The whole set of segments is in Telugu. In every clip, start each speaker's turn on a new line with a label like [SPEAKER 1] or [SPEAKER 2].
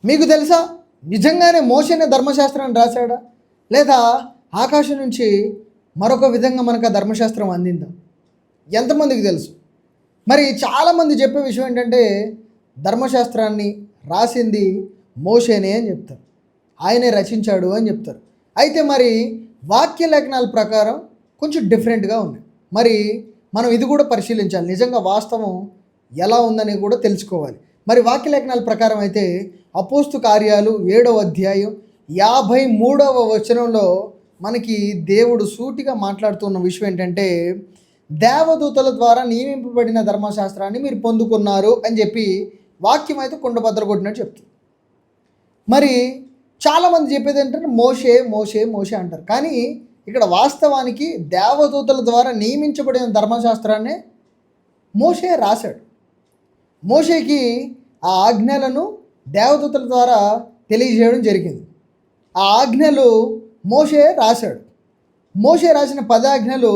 [SPEAKER 1] మీకు తెలుసా నిజంగానే మోషేనే ధర్మశాస్త్రాన్ని రాశాడా, లేదా ఆకాశం నుంచి మరొక విధంగా మనకు ఆ ధర్మశాస్త్రం అందిందా? ఎంతమందికి తెలుసు? మరి చాలామంది చెప్పే విషయం ఏంటంటే ధర్మశాస్త్రాన్ని రాసింది మోషేనే అని చెప్తారు, ఆయనే రచించాడు అని చెప్తారు. అయితే మరి వాక్య లేఖనాల ప్రకారం కొంచెం డిఫరెంట్గా ఉంది. మరి మనం ఇది కూడా పరిశీలించాలి, నిజంగా వాస్తవం ఎలా ఉందని కూడా తెలుసుకోవాలి. మరి వాక్య లేఖనాల ప్రకారం అయితే అపోస్తు కార్యాలు 7వ అధ్యాయం 53వ వచనంలో మనకి దేవుడు సూటిగా మాట్లాడుతున్న విషయం ఏంటంటే, దేవదూతల ద్వారా నియమింపబడిన ధర్మశాస్త్రాన్ని మీరు పొందుకున్నారు అని చెప్పి వాక్యం అయితే కుండబద్దలు కొట్టినట్టు చెప్తుంది. మరి చాలామంది చెప్పేది ఏంటంటే మోషే మోషే మోషే అంటారు, కానీ ఇక్కడ వాస్తవానికి దేవదూతల ద్వారా నియమించబడిన ధర్మశాస్త్రాన్ని మోషే రాశాడు. మోషేకి ఆ ఆజ్ఞలను దేవదూతల ద్వారా తెలియజేయడం జరిగింది. ఆ ఆజ్ఞలు మోషే రాశాడు. మోషే రాసిన 10 ఆజ్ఞలు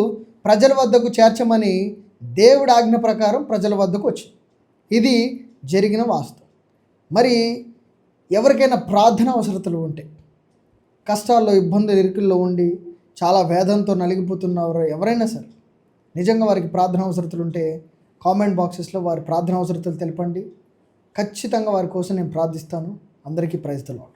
[SPEAKER 1] ప్రజల వద్దకు చేర్చమని దేవుడి ఆజ్ఞ ప్రకారం ప్రజల వద్దకు వచ్చింది. ఇది జరిగిన వాస్తవం. మరి ఎవరికైనా ప్రార్థన అవసరతలు ఉంటే, కష్టాల్లో ఇబ్బందులు ఇరుకుల్లో ఉండి చాలా వేదంతో నలిగిపోతున్నవారు ఎవరైనా సరే, నిజంగా వారికి ప్రార్థన అవసరతలు ఉంటే కామెంట్ బాక్సెస్లో వారి ప్రార్థన అవసరతలు తెలపండి. ఖచ్చితంగా వారి కోసం నేను ప్రార్థిస్తాను. అందరికీ ప్రైజ్ ది లార్డ్.